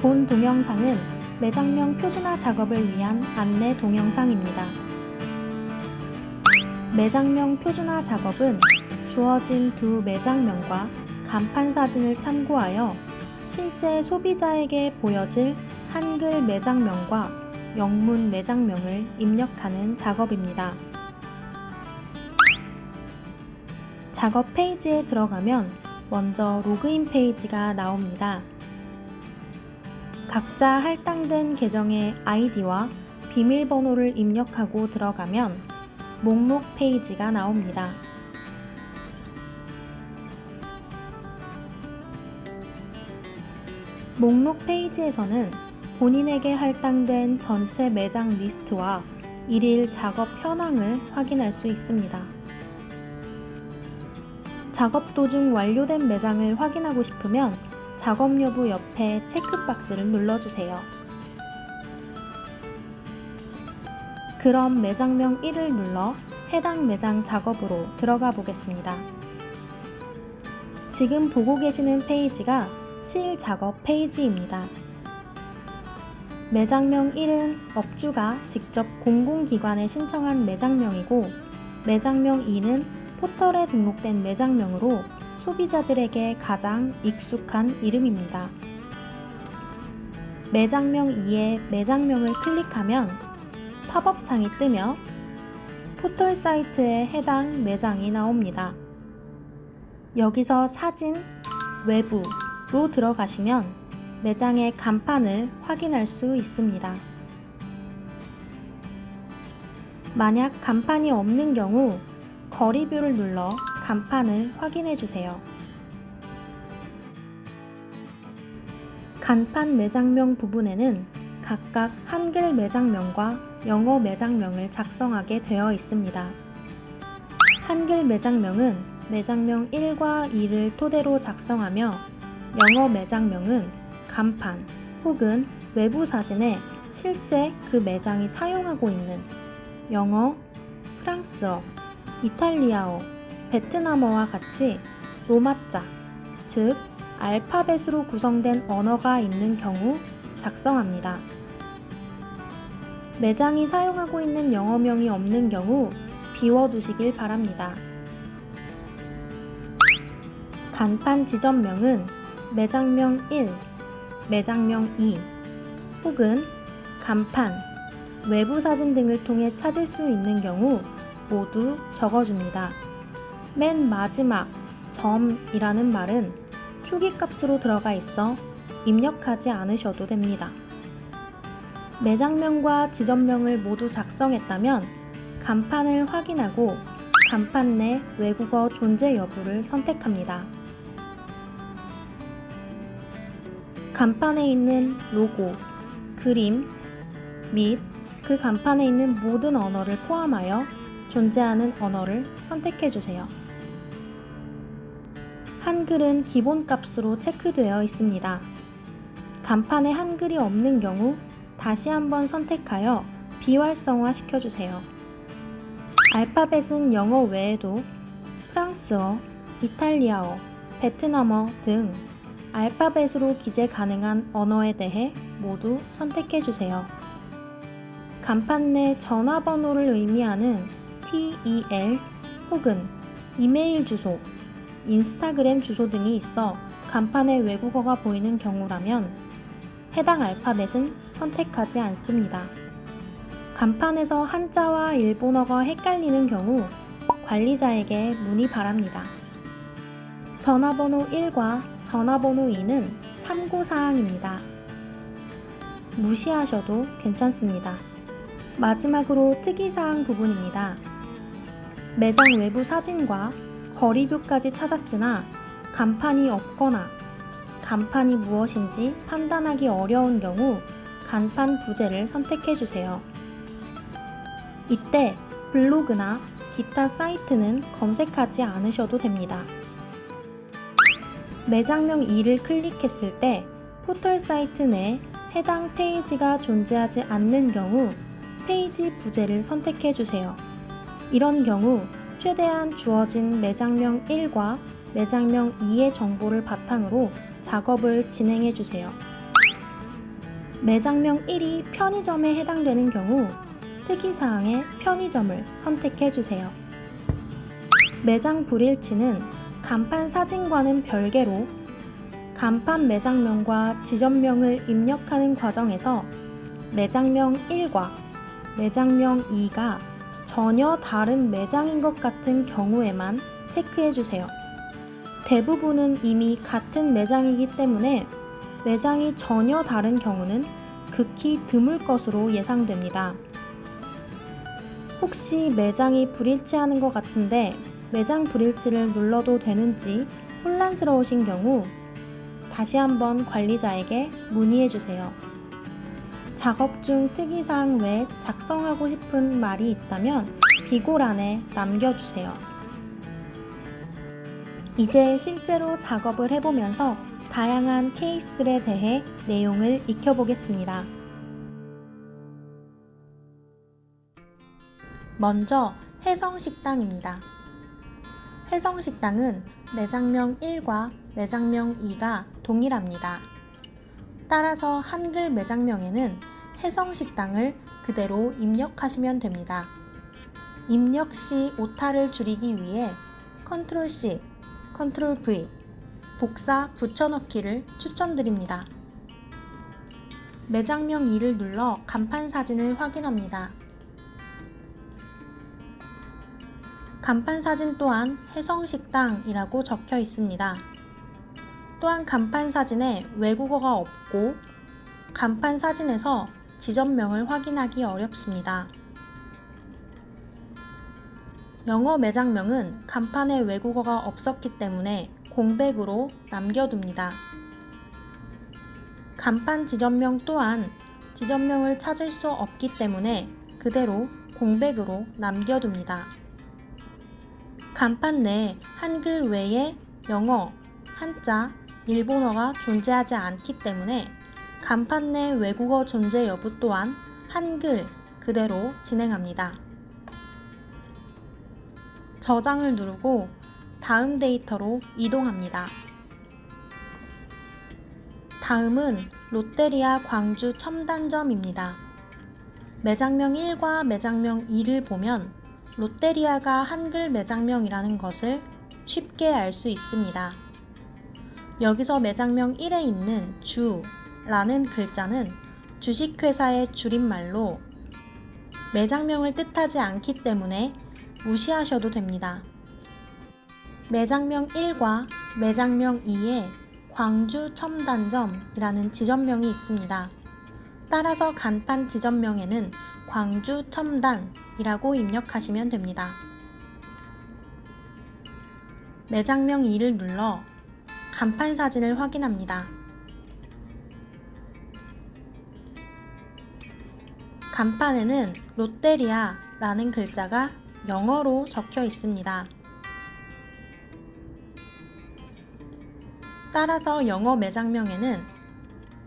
본 동영상은 매장명 표준화 작업을 위한 안내 동영상입니다. 매장명 표준화 작업은 주어진 두 매장명과 간판 사진을 참고하여 실제 소비자에게 보여질 한글 매장명과 영문 매장명을 입력하는 작업입니다. 작업 페이지에 들어가면 먼저 로그인 페이지가 나옵니다. 각자 할당된 계정의 아이디와 비밀번호를 입력하고 들어가면 목록 페이지가 나옵니다. 목록 페이지에서는 본인에게 할당된 전체 매장 리스트와 일일 작업 현황을 확인할 수 있습니다. 작업 도중 완료된 매장을 확인하고 싶으면 작업 여부 옆에 체크박스를 눌러주세요. 그럼 매장명 1을 눌러 해당 매장 작업으로 들어가 보겠습니다. 지금 보고 계시는 페이지가 실 작업 페이지입니다. 매장명 1은 업주가 직접 공공기관에 신청한 매장명이고, 매장명 2는 포털에 등록된 매장명으로 소비자들에게 가장 익숙한 이름입니다. 매장명 2의 매장명을 클릭하면 팝업 창이 뜨며 포털 사이트에 해당 매장이 나옵니다. 여기서 사진, 외부로 들어가시면 매장의 간판을 확인할 수 있습니다. 만약 간판이 없는 경우 거리뷰를 눌러 간판을 확인해 주세요. 간판 매장명 부분에는 각각 한글 매장명과 영어 매장명을 작성하게 되어 있습니다. 한글 매장명은 매장명 1과 2를 토대로 작성하며, 영어 매장명은 간판 혹은 외부 사진에 실제 그 매장이 사용하고 있는 영어, 프랑스어, 이탈리아어, 베트남어와 같이 로마자, 즉 알파벳으로 구성된 언어가 있는 경우 작성합니다. 매장이 사용하고 있는 영어명이 없는 경우 비워두시길 바랍니다. 간판 지점명은 매장명 1, 매장명 2 혹은 간판, 외부 사진 등을 통해 찾을 수 있는 경우 모두 적어줍니다. 맨 마지막 점이라는 말은 초기값으로 들어가 있어 입력하지 않으셔도 됩니다. 매장명과 지점명을 모두 작성했다면 간판을 확인하고 간판 내 외국어 존재 여부를 선택합니다. 간판에 있는 로고, 그림 및 그 간판에 있는 모든 언어를 포함하여 존재하는 언어를 선택해 주세요. 한글은 기본값으로 체크되어 있습니다. 간판에 한글이 없는 경우 다시 한번 선택하여 비활성화 시켜주세요. 알파벳은 영어 외에도 프랑스어, 이탈리아어, 베트남어 등 알파벳으로 기재 가능한 언어에 대해 모두 선택해주세요. 간판 내 전화번호를 의미하는 TEL 혹은 이메일 주소, 인스타그램 주소 등이 있어 간판에 외국어가 보이는 경우라면 해당 알파벳은 선택하지 않습니다. 간판에서 한자와 일본어가 헷갈리는 경우 관리자에게 문의 바랍니다. 전화번호 1과 전화번호 2는 참고사항입니다. 무시하셔도 괜찮습니다. 마지막으로 특이사항 부분입니다. 매장 외부 사진과 거리뷰까지 찾았으나 간판이 없거나 간판이 무엇인지 판단하기 어려운 경우 간판 부재를 선택해주세요. 이때 블로그나 기타 사이트는 검색하지 않으셔도 됩니다. 매장명 2를 클릭했을 때 포털 사이트 내에 해당 페이지가 존재하지 않는 경우 페이지 부재를 선택해주세요. 이런 경우 최대한 주어진 매장명 1과 매장명 2의 정보를 바탕으로 작업을 진행해주세요. 매장명 1이 편의점에 해당되는 경우 특이사항의 편의점을 선택해 주세요. 매장 불일치는 간판 사진과는 별개로 간판 매장명과 지점명을 입력하는 과정에서 매장명 1과 매장명 2가 전혀 다른 매장인 것 같은 경우에만 체크해 주세요. 대부분은 이미 같은 매장이기 때문에 매장이 전혀 다른 경우는 극히 드물 것으로 예상됩니다. 혹시 매장이 불일치하는 것 같은데 매장 불일치를 눌러도 되는지 혼란스러우신 경우 다시 한번 관리자에게 문의해 주세요. 작업 중 특이사항 외에 작성하고 싶은 말이 있다면 비고란에 남겨주세요. 이제 실제로 작업을 해보면서 다양한 케이스들에 대해 내용을 익혀보겠습니다. 먼저 혜성식당입니다. 혜성식당은 매장명 1과 매장명 2가 동일합니다. 따라서 한글 매장명에는 혜성식당을 그대로 입력하시면 됩니다. 입력 시 오타를 줄이기 위해 Ctrl+C, Ctrl+V, 복사 붙여넣기를 추천드립니다. 매장명 2를 눌러 간판 사진을 확인합니다. 간판 사진 또한 혜성식당이라고 적혀 있습니다. 또한 간판 사진에 외국어가 없고 간판 사진에서 지점명을 확인하기 어렵습니다. 영어 매장명은 간판에 외국어가 없었기 때문에 공백으로 남겨둡니다. 간판 지점명 또한 지점명을 찾을 수 없기 때문에 그대로 공백으로 남겨둡니다. 간판 내에 한글 외에 영어, 한자, 일본어가 존재하지 않기 때문에 간판 내 외국어 존재 여부 또한 한글 그대로 진행합니다. 저장을 누르고 다음 데이터로 이동합니다. 다음은 롯데리아 광주 첨단점입니다. 매장명 1과 매장명 2를 보면 롯데리아가 한글 매장명이라는 것을 쉽게 알 수 있습니다. 여기서 매장명 1에 있는 주라는 글자는 주식회사의 줄임말로 매장명을 뜻하지 않기 때문에 무시하셔도 됩니다. 매장명 1과 매장명 2에 광주 첨단점이라는 지점명이 있습니다. 따라서 간판 지점명에는 광주 첨단이라고 입력하시면 됩니다. 매장명 2를 눌러 간판 사진을 확인합니다. 간판에는 롯데리아라는 글자가 영어로 적혀 있습니다. 따라서 영어 매장명에는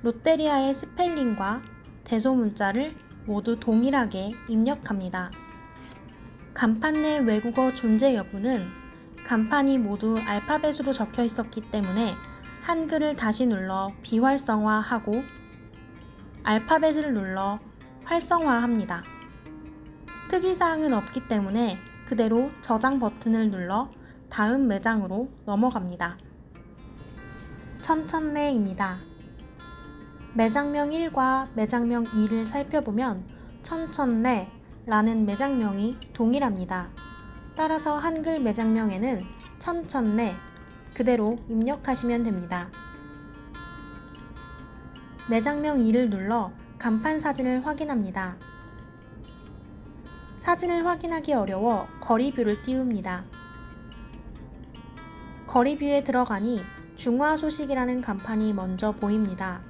롯데리아의 스펠링과 대소문자를 모두 동일하게 입력합니다. 간판 내 외국어 존재 여부는 간판이 모두 알파벳으로 적혀 있었기 때문에 한글을 다시 눌러 비활성화하고 알파벳을 눌러 활성화합니다. 특이사항은 없기 때문에 그대로 저장 버튼을 눌러 다음 매장으로 넘어갑니다. 천천래입니다. 매장명 1과 매장명 2를 살펴보면 천천래라는 매장명이 동일합니다. 따라서 한글 매장명에는 천천래 그대로 입력하시면 됩니다. 매장명 2를 눌러 간판 사진을 확인합니다. 사진을 확인하기 어려워 거리뷰를 띄웁니다. 거리뷰에 들어가니 중화소식이라는 간판이 먼저 보입니다.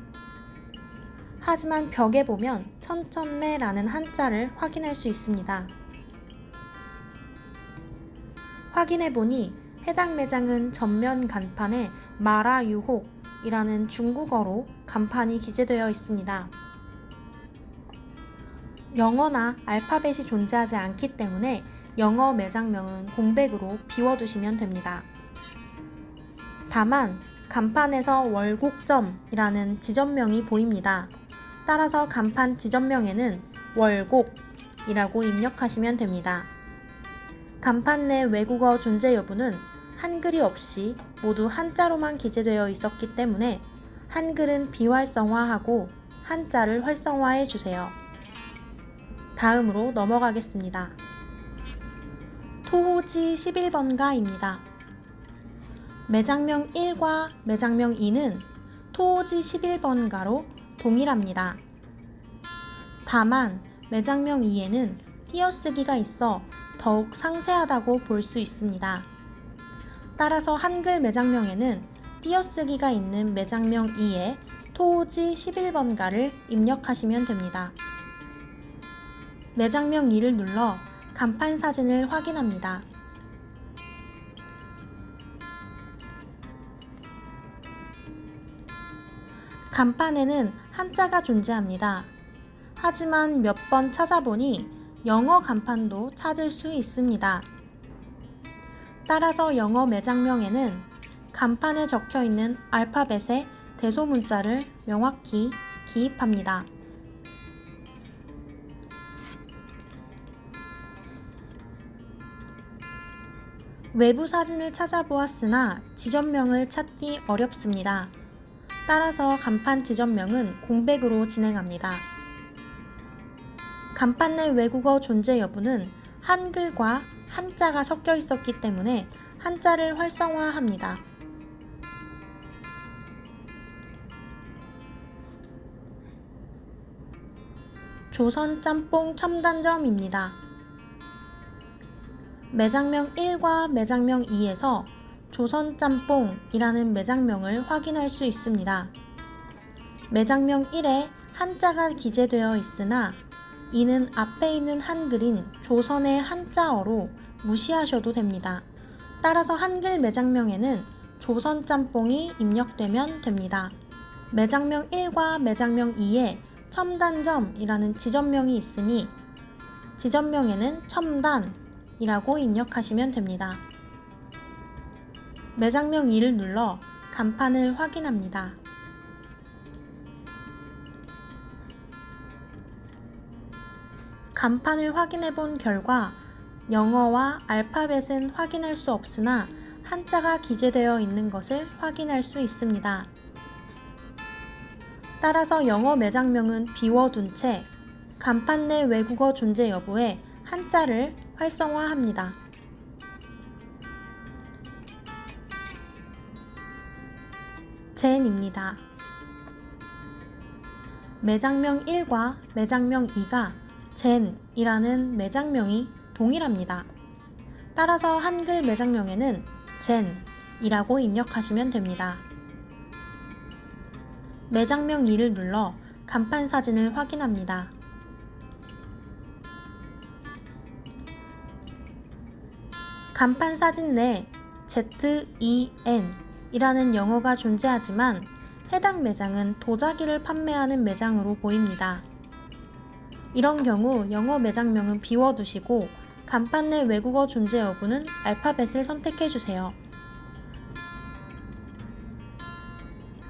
하지만 벽에 보면 천천래라는 한자를 확인할 수 있습니다. 확인해보니 해당 매장은 전면 간판에 마라유혹이라는 중국어로 간판이 기재되어 있습니다. 영어나 알파벳이 존재하지 않기 때문에 영어 매장명은 공백으로 비워두시면 됩니다. 다만 간판에서 월곡점이라는 지점명이 보입니다. 따라서 간판 지점명에는 월곡이라고 입력하시면 됩니다. 간판 내 외국어 존재 여부는 한글이 없이 모두 한자로만 기재되어 있었기 때문에 한글은 비활성화하고 한자를 활성화해 주세요. 다음으로 넘어가겠습니다. 토호지 11번가입니다. 매장명 1과 매장명 2는 토호지 11번가로 동일합니다. 다만 매장명 2에는 띄어쓰기가 있어 더욱 상세하다고 볼 수 있습니다. 따라서 한글 매장명에는 띄어쓰기가 있는 매장명 2에 토호지 11번가를 입력하시면 됩니다. 매장명 2를 눌러 간판 사진을 확인합니다. 간판에는 한자가 존재합니다. 하지만 몇 번 찾아보니 영어 간판도 찾을 수 있습니다. 따라서 영어 매장명에는 간판에 적혀 있는 알파벳의 대소문자를 명확히 기입합니다. 외부 사진을 찾아보았으나 지점명을 찾기 어렵습니다. 따라서 간판 지점명은 공백으로 진행합니다. 간판 내 외국어 존재 여부는 한글과 한자가 섞여 있었기 때문에 한자를 활성화합니다. 조선 짬뽕 첨단점입니다. 매장명 1과 매장명 2에서 조선 짬뽕이라는 매장명을 확인할 수 있습니다. 매장명 1에 한자가 기재되어 있으나 이는 앞에 있는 한글인 조선의 한자어로 무시하셔도 됩니다. 따라서 한글 매장명에는 조선 짬뽕이 입력되면 됩니다. 매장명 1과 매장명 2에 첨단점이라는 지점명이 있으니 지점명에는 첨단이라고 입력하시면 됩니다. 매장명 2를 눌러 간판을 확인합니다. 간판을 확인해 본 결과 영어와 알파벳은 확인할 수 없으나 한자가 기재되어 있는 것을 확인할 수 있습니다. 따라서 영어 매장명은 비워둔 채 간판 내 외국어 존재 여부에 한자를 활성화합니다. 젠입니다. 매장명 1과 매장명 2가 젠이라는 매장명이 동일합니다. 따라서 한글 매장명에는 젠이라고 입력하시면 됩니다. 매장명 2를 눌러 간판 사진을 확인합니다. 간판 사진 내 ZEN 이라는 영어가 존재하지만 해당 매장은 도자기를 판매하는 매장으로 보입니다. 이런 경우 영어 매장명은 비워두시고 간판 내 외국어 존재 여부는 알파벳을 선택해주세요.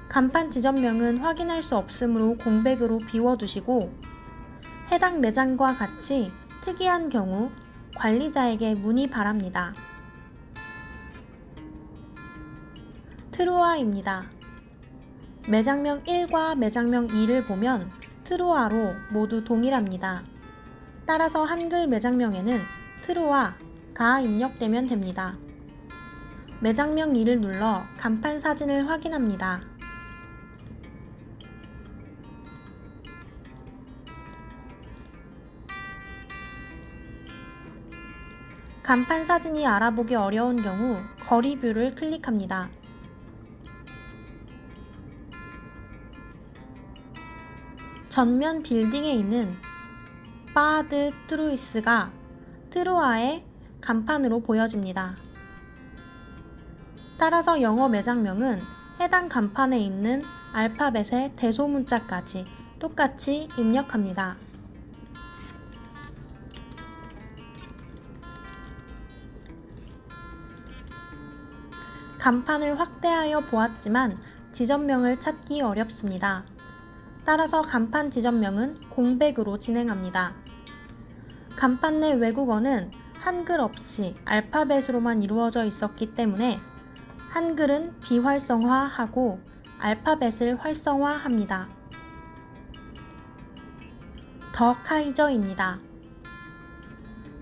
간판 지점명은 확인할 수 없으므로 공백으로 비워두시고 해당 매장과 같이 특이한 경우 관리자에게 문의 바랍니다. 트루아입니다. 매장명 1과 매장명 2를 보면 트루아로 모두 동일합니다. 따라서 한글 매장명에는 트루아가 입력되면 됩니다. 매장명 2를 눌러 간판 사진을 확인합니다. 간판 사진이 알아보기 어려운 경우 거리뷰를 클릭합니다. 전면 빌딩에 있는 바드 트루이스가 트루아의 간판으로 보여집니다. 따라서 영어 매장명은 해당 간판에 있는 알파벳의 대소문자까지 똑같이 입력합니다. 간판을 확대하여 보았지만 지점명을 찾기 어렵습니다. 따라서 간판 지점명은 공백으로 진행합니다. 간판 내 외국어는 한글 없이 알파벳으로만 이루어져 있었기 때문에 한글은 비활성화하고 알파벳을 활성화합니다. 더 카이저입니다.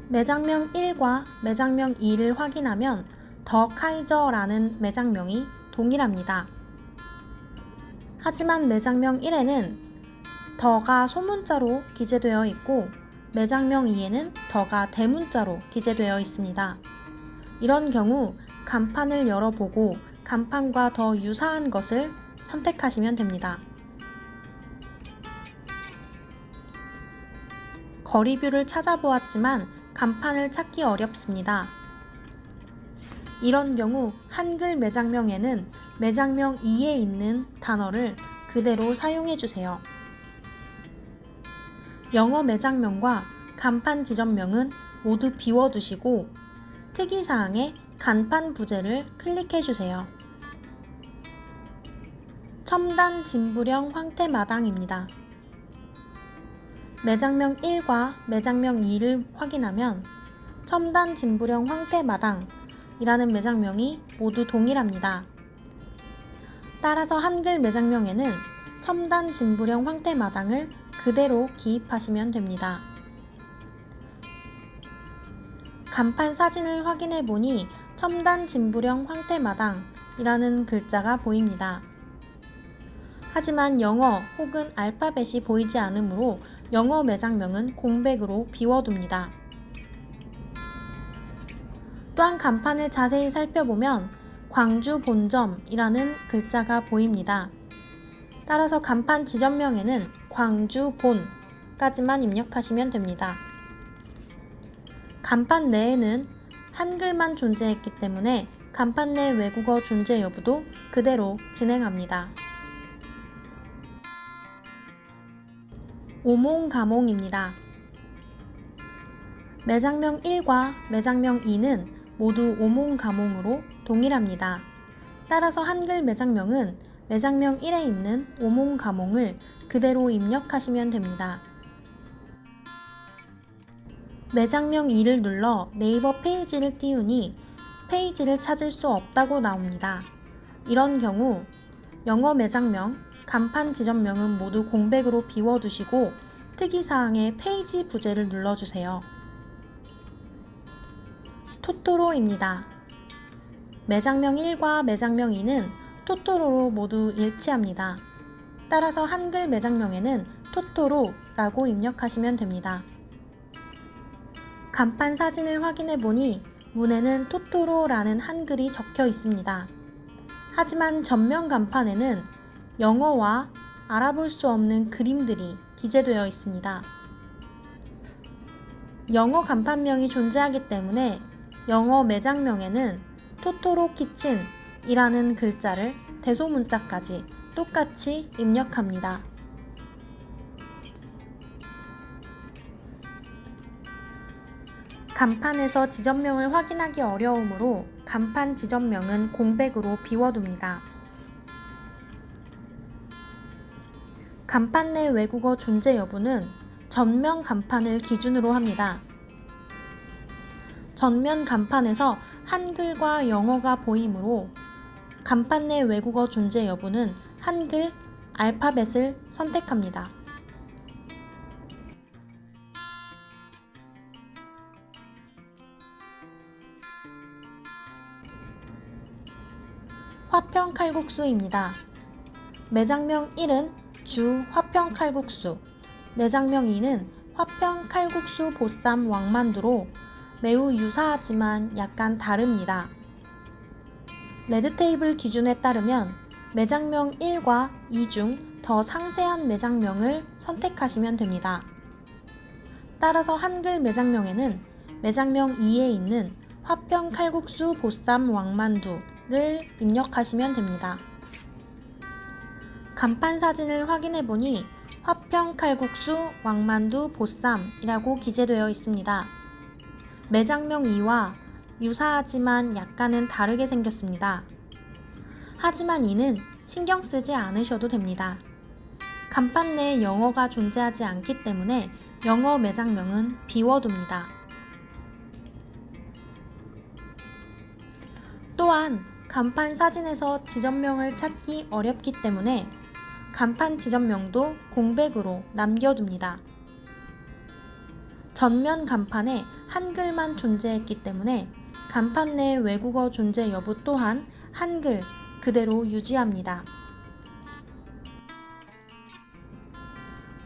매장명 1과 매장명 2를 확인하면 더 카이저라는 매장명이 동일합니다. 하지만 매장명 1에는 더가 소문자로 기재되어 있고 매장명 2에는 더가 대문자로 기재되어 있습니다. 이런 경우 간판을 열어보고 간판과 더 유사한 것을 선택하시면 됩니다. 거리뷰를 찾아보았지만 간판을 찾기 어렵습니다. 이런 경우 한글 매장명에는 매장명 2에 있는 단어를 그대로 사용해 주세요. 영어 매장명과 간판 지점명은 모두 비워두시고 특이사항에 간판 부제를 클릭해 주세요. 첨단 진부령 황태마당입니다. 매장명 1과 매장명 2를 확인하면 첨단 진부령 황태마당이라는 매장명이 모두 동일합니다. 따라서 한글 매장명에는 첨단 진부령 황태마당을 그대로 기입하시면 됩니다. 간판 사진을 확인해 보니 첨단 진부령 황태마당이라는 글자가 보입니다. 하지만 영어 혹은 알파벳이 보이지 않으므로 영어 매장명은 공백으로 비워둡니다. 또한 간판을 자세히 살펴보면 광주 본점이라는 글자가 보입니다. 따라서 간판 지점명에는 광주 본까지만 입력하시면 됩니다. 간판 내에는 한글만 존재했기 때문에 간판 내 외국어 존재 여부도 그대로 진행합니다. 오몽가몽입니다. 매장명 1과 매장명 2는 모두 오몽가몽으로 동일합니다. 따라서 한글 매장명은 매장명 1에 있는 오몽가몽을 그대로 입력하시면 됩니다. 매장명 2를 눌러 네이버 페이지를 띄우니 페이지를 찾을 수 없다고 나옵니다. 이런 경우 영어 매장명, 간판 지점명은 모두 공백으로 비워두시고 특이사항에 페이지 부제를 눌러주세요. 토토로입니다. 매장명 1과 매장명 2는 토토로로 모두 일치합니다. 따라서 한글 매장명에는 토토로라고 입력하시면 됩니다. 간판 사진을 확인해 보니 문에는 토토로라는 한글이 적혀 있습니다. 하지만 전면 간판에는 영어와 알아볼 수 없는 그림들이 기재되어 있습니다. 영어 간판명이 존재하기 때문에 영어 매장명에는 토토로 키친이라는 글자를 대소문자까지 똑같이 입력합니다. 간판에서 지점명을 확인하기 어려우므로 간판 지점명은 공백으로 비워둡니다. 간판 내 외국어 존재 여부는 전면 간판을 기준으로 합니다. 전면 간판에서 한글과 영어가 보이므로 간판 내 외국어 존재 여부는 한글 알파벳을 선택합니다. 화평 칼국수입니다. 매장명 1은 주 화평 칼국수, 매장명 2는 화평 칼국수 보쌈 왕만두로 매우 유사하지만 약간 다릅니다. 레드테이블 기준에 따르면 매장명 1과 2 중 더 상세한 매장명을 선택하시면 됩니다. 따라서 한글 매장명에는 매장명 2에 있는 화평 칼국수 보쌈 왕만두를 입력하시면 됩니다. 간판 사진을 확인해 보니 화평 칼국수 왕만두 보쌈이라고 기재되어 있습니다. 매장명 2와 유사하지만 약간은 다르게 생겼습니다. 하지만 이는 신경 쓰지 않으셔도 됩니다. 간판 내에 영어가 존재하지 않기 때문에 영어 매장명은 비워둡니다. 또한 간판 사진에서 지점명을 찾기 어렵기 때문에 간판 지점명도 공백으로 남겨둡니다. 전면 간판에 한글만 존재했기 때문에 간판 내 외국어 존재 여부 또한 한글 그대로 유지합니다.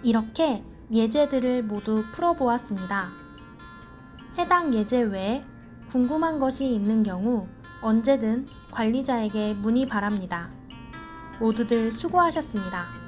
이렇게 예제들을 모두 풀어보았습니다. 해당 예제 외에 궁금한 것이 있는 경우 언제든 관리자에게 문의 바랍니다. 모두들 수고하셨습니다.